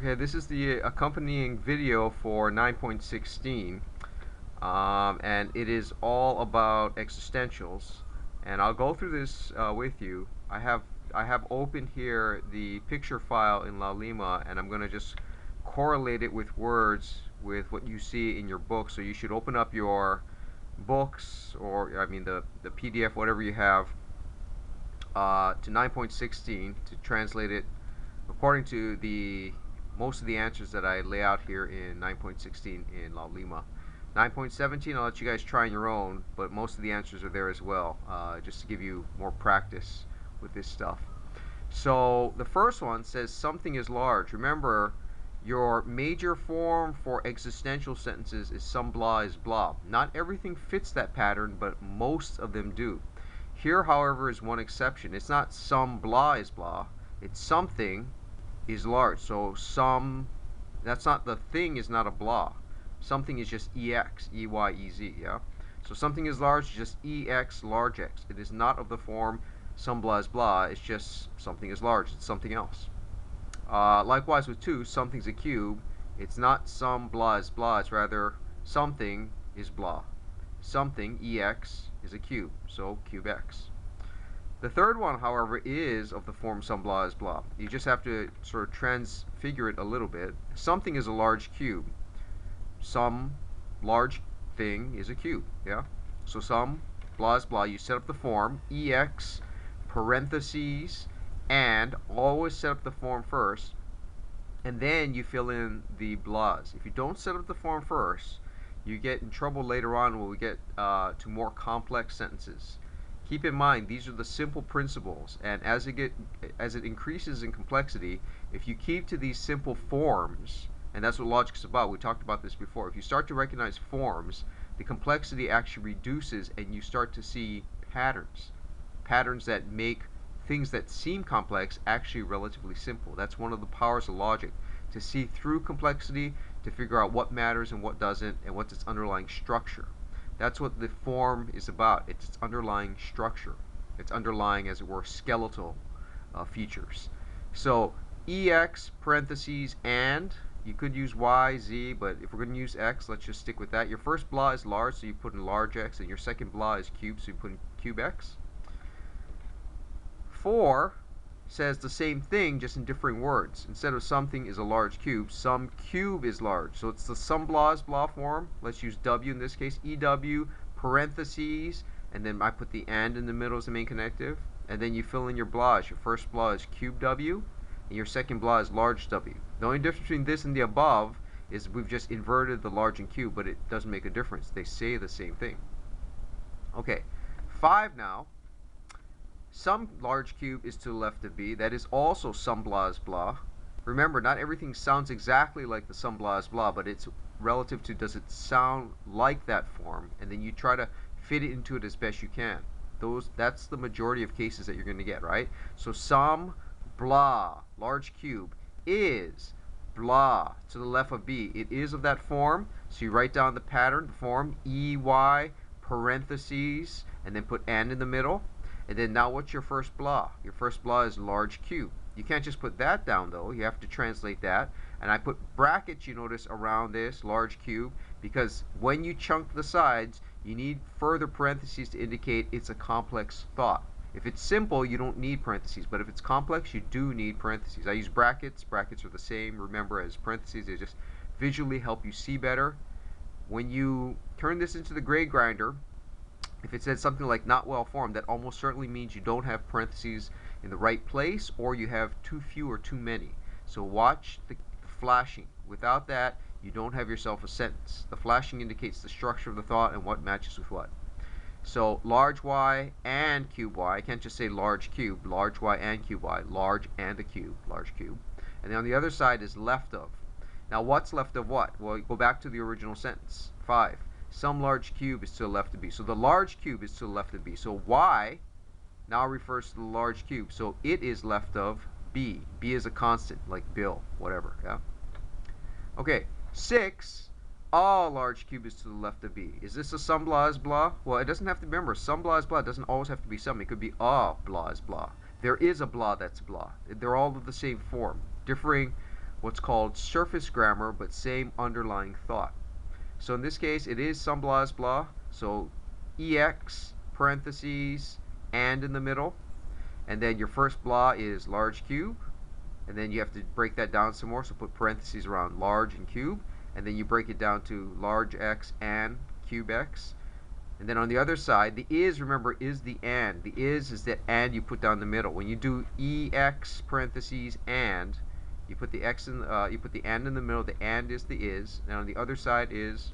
Okay, this is the accompanying video for 9.16, and it is all about existentials. And I'll go through this with you. I have opened here the picture file in Laulima, and I'm going to just correlate it with words with what you see in your book. So you should open up your books, or I mean the PDF, whatever you have, to 9.16 to translate it according to the most of the answers that I lay out here in 9.16 in Laulima. 9.17 I'll let you guys try on your own, but most of the answers are there as well, just to give you more practice with this stuff. So the first one says something is large. Remember, your major form for existential sentences is some blah is blah. Not everything fits that pattern, but most of them do. Here, however, is one exception. It's not some blah is blah. It's something is large. So that's not, the thing is not a blah. Something is just ex, e-y-e-z, yeah? So something is large, just ex, large x. It is not of the form some blah is blah. It's just something is large. It's something else. Likewise with 2, something's a cube. It's not some blah is blah. It's rather something is blah. Something, ex, is a cube. So cube x. The third one, however, is of the form some blah is blah. You just have to sort of transfigure it a little bit. Something is a large cube. Some large thing is a cube, yeah? So some blah is blah. You set up the form, ex, parentheses, and always set up the form first, and then you fill in the blahs. If you don't set up the form first, you get in trouble later on when we get to more complex sentences. Keep in mind, these are the simple principles, and as it increases in complexity, if you keep to these simple forms, and that's what logic is about, we talked about this before, if you start to recognize forms, the complexity actually reduces and you start to see patterns that make things that seem complex actually relatively simple. That's one of the powers of logic, to see through complexity, to figure out what matters and what doesn't, and what's its underlying structure. That's what the form is about. It's its underlying structure. It's underlying, as it were, skeletal features. So ex, parentheses, and you could use y, z, but if we're going to use x, let's just stick with that. Your first blah is large, so you put in large x, and your second blah is cube, so you put in cube x. 4 says the same thing, just in differing words. Instead of something is a large cube, some cube is large. So it's the some blah is blah form. Let's use w in this case, ew, parentheses, and then I put the and in the middle as the main connective, and then you fill in your blahs. Your first blah is cube w, and your second blah is large w. The only difference between this and the above is we've just inverted the large and cube, but it doesn't make a difference. They say the same thing. Okay, 5 now. Some large cube is to the left of b. That is also some blah is blah. Remember, not everything sounds exactly like the some blah is blah, but it's relative to does it sound like that form, and then you try to fit it into it as best you can. That's the majority of cases that you're going to get, right? So some blah, large cube, is blah to the left of b. It is of that form, so you write down the pattern, the form, ey, parentheses, and then put and in the middle. And then now what's your first blah? Your first blah is large cube. You can't just put that down though. You have to translate that. And I put brackets, you notice, around this large cube, because when you chunk the sides, you need further parentheses to indicate it's a complex thought. If it's simple, you don't need parentheses. But if it's complex, you do need parentheses. I use brackets. Brackets are the same, remember, as parentheses. They just visually help you see better. When you turn this into the grade grinder, if it says something like not well formed, that almost certainly means you don't have parentheses in the right place, or you have too few or too many. So watch the flashing. Without that, you don't have yourself a sentence. The flashing indicates the structure of the thought and what matches with what. So large y and cube y. I can't just say large cube. Large y and cube y. Large and a cube. Large cube. And then on the other side is left of. Now what's left of what? Well, go back to the original sentence. 5. Some large cube is to the left of b. So the large cube is to the left of b. So y now refers to the large cube. So it is left of b. b is a constant, like Bill, whatever. Yeah. Okay. 6. A large cube is to the left of b. Is this a some blah is blah? Well, it doesn't have to be. Remember, some blah is blah. It doesn't always have to be some. It could be a blah is blah. There is a blah that's blah. They're all of the same form. Differing what's called surface grammar, but same underlying thought. So in this case, it is some blah is blah. So EX, parentheses, and in the middle. And then your first blah is large cube. And then you have to break that down some more. So put parentheses around large and cube. And then you break it down to large X and cube X. And then on the other side, the is, remember, is the and. The is that and you put down the middle. When you do EX parentheses and, you put the X in, you put the and in the middle. The and is the is, and on the other side is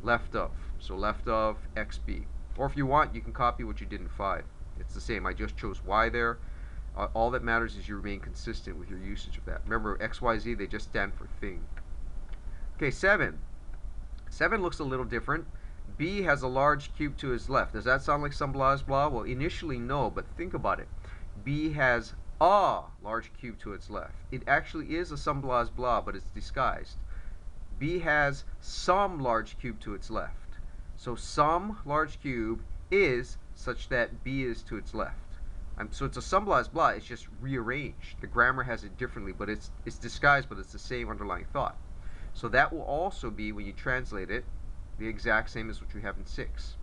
left of. So left of XB. Or if you want, you can copy what you did in 5. It's the same. I just chose Y there. All that matters is you remain consistent with your usage of that. Remember, X, Y, Z, they just stand for thing. Okay, 7. 7 looks a little different. B has a large cube to his left. Does that sound like some blah is blah? Well, initially no, but think about it. B has a large cube to its left. It actually is a some blah is blah, but it's disguised. B has some large cube to its left. So some large cube is such that B is to its left. So it's a some blah is blah, it's just rearranged. The grammar has it differently, but it's disguised, but it's the same underlying thought. So that will also be, when you translate it, the exact same as what you have in 6.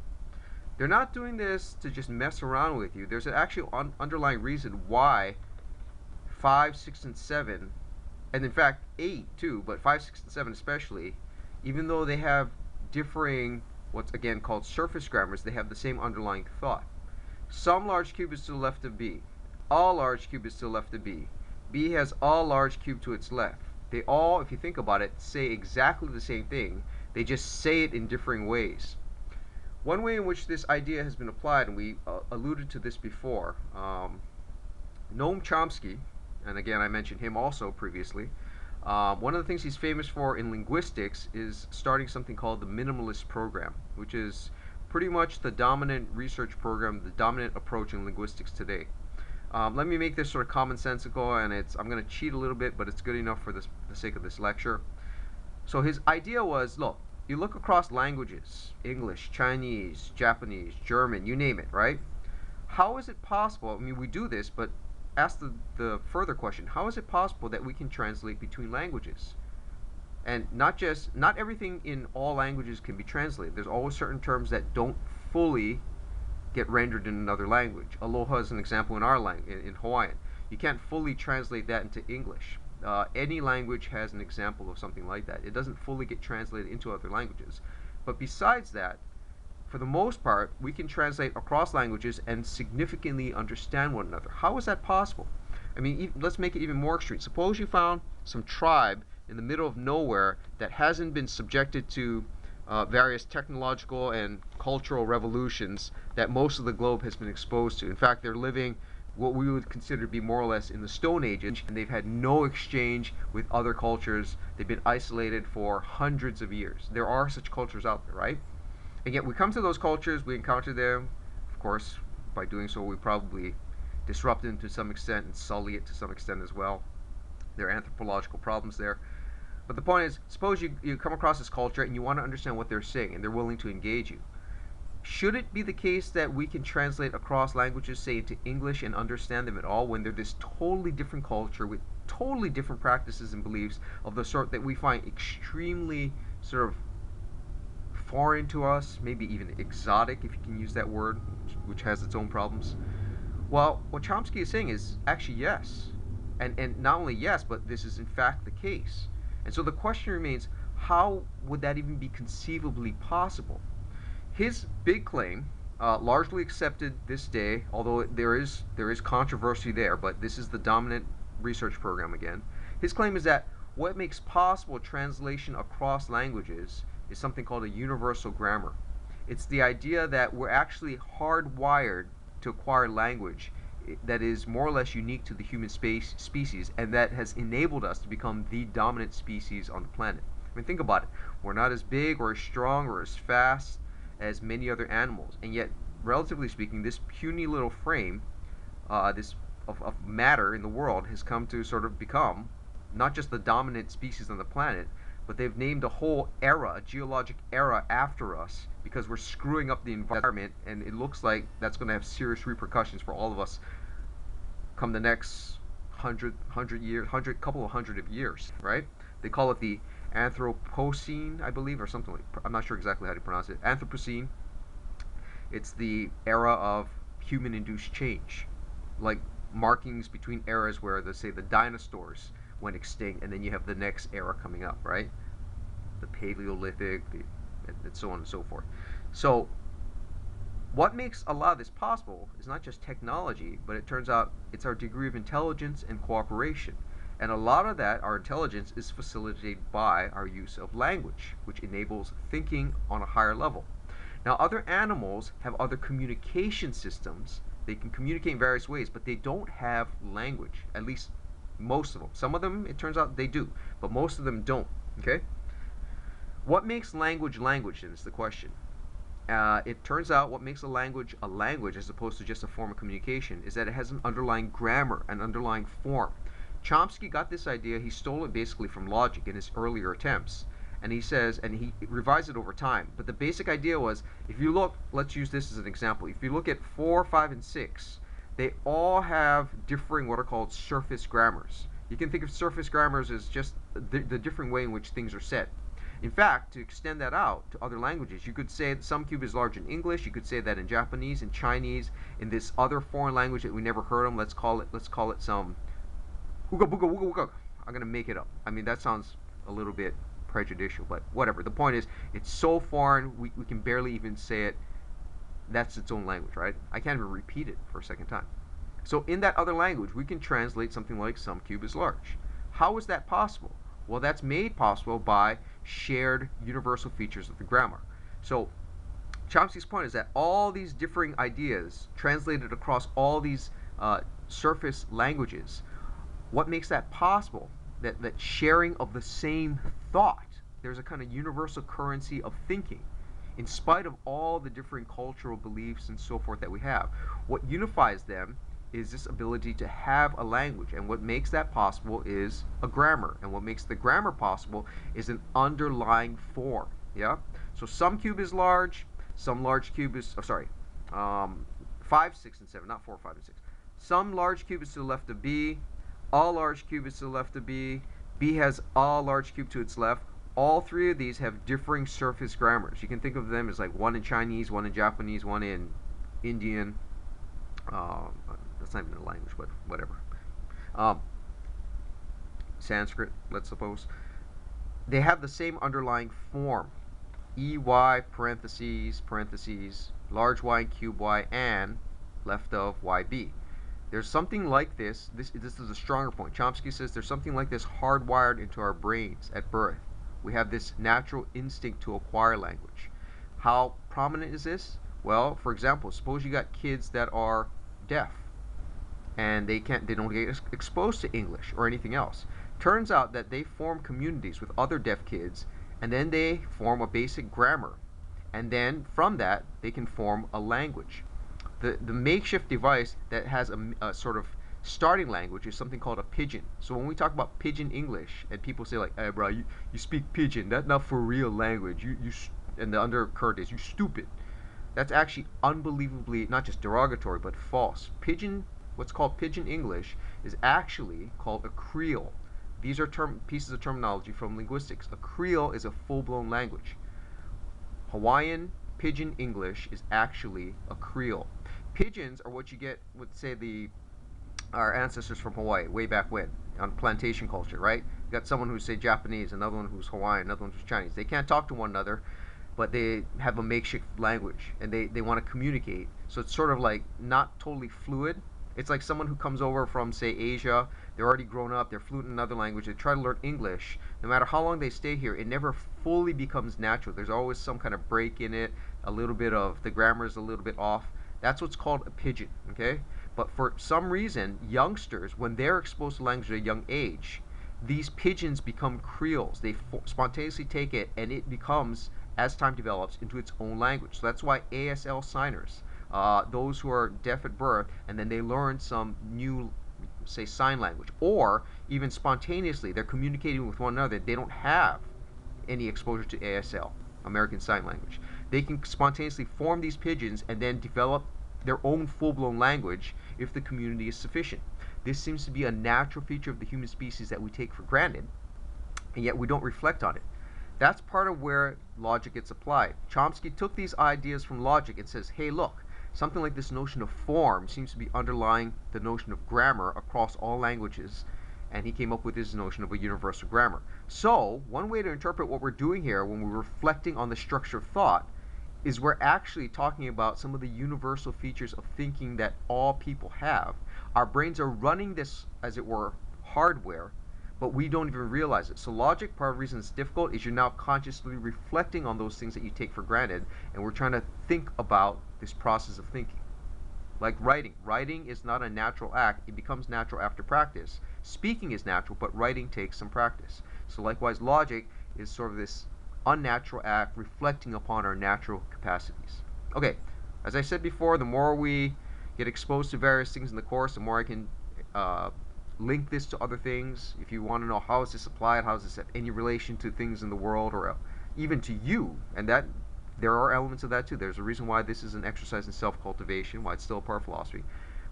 They're not doing this to just mess around with you. There's an actual underlying reason why 5, 6, and 7, and in fact 8 too, but 5, 6, and 7 especially, even though they have differing, what's again called surface grammars, they have the same underlying thought. Some large cube is to the left of B. All large cube is to the left of B. B has all large cube to its left. They all, if you think about it, say exactly the same thing. They just say it in differing ways. One way in which this idea has been applied, and we alluded to this before, Noam Chomsky, and again I mentioned him also previously, one of the things he's famous for in linguistics is starting something called the minimalist program, which is pretty much the dominant research program, the dominant approach in linguistics today. Let me make this sort of commonsensical, and I'm going to cheat a little bit, but it's good enough for the sake of this lecture. So his idea was, look, you look across languages, English, Chinese, Japanese, German, you name it, right? How is it possible, I mean, we do this, but ask the further question, how is it possible that we can translate between languages? And not everything in all languages can be translated. There's always certain terms that don't fully get rendered in another language. Aloha is an example in our language, in Hawaiian. You can't fully translate that into English. Any language has an example of something like that. It doesn't fully get translated into other languages. But besides that, for the most part, we can translate across languages and significantly understand one another. How is that possible? I mean, let's make it even more extreme. Suppose you found some tribe in the middle of nowhere that hasn't been subjected to various technological and cultural revolutions that most of the globe has been exposed to. In fact, they're living what we would consider to be more or less in the Stone Age, and they've had no exchange with other cultures. They've been isolated for hundreds of years. There are such cultures out there, right? And yet we come to those cultures, we encounter them. Of course, by doing so, we probably disrupt them to some extent and sully it to some extent as well. There are anthropological problems there. But the point is, suppose you come across this culture and you want to understand what they're saying and they're willing to engage you. Should it be the case that we can translate across languages, say into English, and understand them at all when they're this totally different culture with totally different practices and beliefs of the sort that we find extremely sort of foreign to us, maybe even exotic, if you can use that word, which has its own problems? Well, what Chomsky is saying is actually yes. And not only yes, but this is in fact the case. And so the question remains, how would that even be conceivably possible? His big claim, largely accepted this day, although there is controversy there, but this is the dominant research program again. His claim is that what makes possible translation across languages is something called a universal grammar. It's the idea that we're actually hardwired to acquire language that is more or less unique to the human species, and that has enabled us to become the dominant species on the planet. I mean, think about it. We're not as big or as strong or as fast as many other animals, and yet, relatively speaking, this puny little frame, of matter in the world, has come to sort of become not just the dominant species on the planet, but they've named a whole era, a geologic era, after us because we're screwing up the environment, and it looks like that's going to have serious repercussions for all of us come the next couple of hundred of years, right? They call it the Anthropocene, I believe, or something like. I'm not sure exactly how to pronounce it. Anthropocene. It's the era of human-induced change, like markings between eras where, let's say, the dinosaurs went extinct, and then you have the next era coming up, right? The Paleolithic, and so on and so forth. So what makes a lot of this possible is not just technology, but it turns out it's our degree of intelligence and cooperation. And a lot of that, our intelligence, is facilitated by our use of language, which enables thinking on a higher level. Now, other animals have other communication systems. They can communicate in various ways, but they don't have language, at least most of them. Some of them, it turns out, they do, but most of them don't. Okay? What makes language language, then, is the question. It turns out what makes a language as opposed to just a form of communication is that it has an underlying grammar, an underlying form. Chomsky got this idea, he stole it basically from logic in his earlier attempts. And he says, and he revised it over time, but the basic idea was, if you look, let's use this as an example, if you look at 4, 5, and 6, they all have differing what are called surface grammars. You can think of surface grammars as just the different way in which things are said. In fact, to extend that out to other languages, you could say that some cube is large in English. You could say that in Japanese, in Chinese, in this other foreign language that we never heard of. Let's call it some ooga booga wooga wooga. I'm gonna make it up. I mean, that sounds a little bit prejudicial, but whatever. The point is, it's so foreign we can barely even say it. That's its own language, right? I can't even repeat it for a second time. So in that other language, we can translate something like some cube is large. How is that possible? Well, that's made possible by shared universal features of the grammar. So Chomsky's point is that all these differing ideas translated across all these surface languages, what makes that possible? That sharing of the same thought. There's a kind of universal currency of thinking in spite of all the different cultural beliefs and so forth that we have. What unifies them is this ability to have a language, and what makes that possible is a grammar, and what makes the grammar possible is an underlying form. Yeah, so some cube is large, some large cube is 5, 6, and 7, not 4, 5, and 6. Some large cube is to the left of B, all large cube is to the left of B, B has a large cube to its left. All three of these have differing surface grammars. You can think of them as like one in Chinese, one in Japanese, one in Indian. That's not even a language, but whatever. Sanskrit, let's suppose. They have the same underlying form. EY parentheses, large Y and cube Y, and left of YB. There's something like this. This is a stronger point. Chomsky says there's something like this hardwired into our brains at birth. We have this natural instinct to acquire language. How prominent is this? Well, for example, suppose you got kids that are deaf and they don't get exposed to English or anything else. Turns out that they form communities with other deaf kids, and then they form a basic grammar, and then from that they can form a language. The makeshift device that has a sort of starting language is something called a pidgin. So when we talk about pidgin English, and people say like, "Hey, bro, you speak pidgin? That's not for real language. And the undercurrent is you stupid." That's actually unbelievably not just derogatory but false. Pidgin, what's called pidgin English, is actually called a creole. These are pieces of terminology from linguistics. A creole is a full-blown language. Hawaiian pidgin English is actually a creole. Pidgins are what you get with, say, our ancestors from Hawaii way back when on plantation culture, right? You got someone who's, say, Japanese, another one who's Hawaiian, another one who's Chinese. They can't talk to one another, but they have a makeshift language, and they want to communicate. So it's sort of like not totally fluid. It's like someone who comes over from, say, Asia. They're already grown up. They're fluent in another language. They try to learn English. No matter how long they stay here, it never fully becomes natural. There's always some kind of break in it. A little bit of the grammar is a little bit off. That's what's called a pidgin, okay? But for some reason, youngsters, when they're exposed to language at a young age, these pidgins become creoles. They spontaneously take it, and it becomes, as time develops, into its own language. So that's why ASL signers, those who are deaf at birth, and then they learn some new, say, sign language, or even spontaneously, they're communicating with one another. They don't have any exposure to ASL, American Sign Language. They can spontaneously form these pidgins and then develop their own full-blown language if the community is sufficient. This seems to be a natural feature of the human species that we take for granted, and yet we don't reflect on it. That's part of where logic gets applied. Chomsky took these ideas from logic and says, hey, look, something like this notion of form seems to be underlying the notion of grammar across all languages, and he came up with his notion of a universal grammar. So, one way to interpret what we're doing here when we're reflecting on the structure of thought is we're actually talking about some of the universal features of thinking that all people have. Our brains are running this, as it were, hardware, but we don't even realize it. So logic, part of the reason it's difficult is you're now consciously reflecting on those things that you take for granted, and we're trying to think about this process of thinking. Like writing. Writing is not a natural act. It becomes natural after practice. Speaking is natural, but writing takes some practice. So likewise, logic is sort of this unnatural act reflecting upon our natural capacities. Okay, as I said before, the more we get exposed to various things in the course, the more I can link this to other things. If you want to know how is this applied, how is this have any relation to things in the world, or even to you, and that there are elements of that too. There's a reason why this is an exercise in self-cultivation, why it's still a part of philosophy.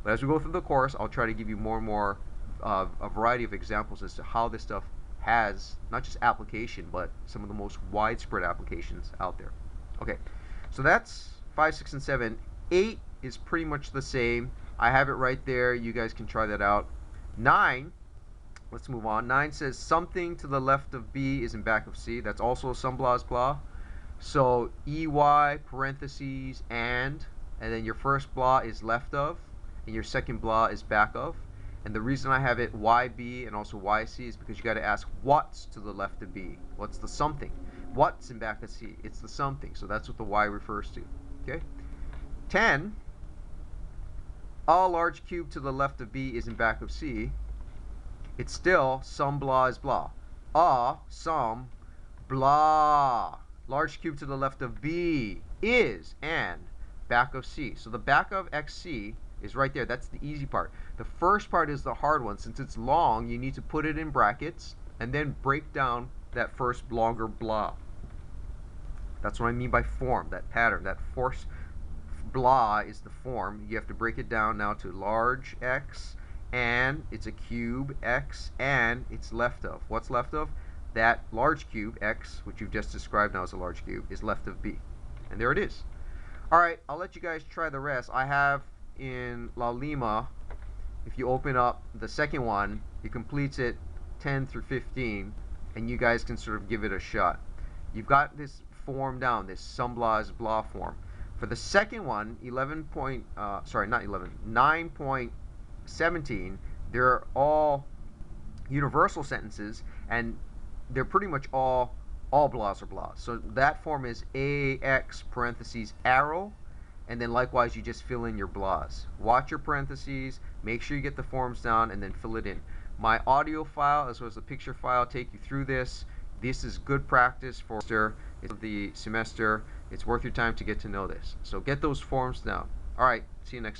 But as we go through the course, I'll try to give you more and more a variety of examples as to how this stuff has not just application, but some of the most widespread applications out there. Okay, so that's 5, 6, and 7. 8 is pretty much the same. I have it right there. You guys can try that out. 9, let's move on. 9 says something to the left of B is in back of C. That's also some blah is blah. So EY, parentheses, and then your first blah is left of, and your second blah is back of. And the reason I have it YB and also YC is because you got to ask what's to the left of B. What's the something? What's in back of C? It's the something. So that's what the Y refers to. Okay. 10. A large cube to the left of B is in back of C. It's still some blah is blah. Some blah. Large cube to the left of B is and back of C. So the back of XC is right there. That's the easy part. The first part is the hard one. Since it's long, you need to put it in brackets and then break down that first longer blah. That's what I mean by form, that pattern. That force blah is the form. You have to break it down now to large X, and it's a cube X, and it's left of. What's left of? That large cube X, which you've just described now as a large cube, is left of B. And there it is. Alright, I'll let you guys try the rest. I have in La Lima, if you open up the second one, it completes it 10 through 15, and you guys can sort of give it a shot. You've got this form down, this some blah is blah form. For the second one, 9.17, they're all universal sentences, and they're pretty much all blahs are blahs. So that form is AX parentheses arrow, and then likewise you just fill in your blahs. Watch your parentheses, make sure you get the forms down, and then fill it in. My audio file as well as the picture file take you through this. This is good practice for the semester. It's worth your time to get to know this. So get those forms down. Alright, see you next time.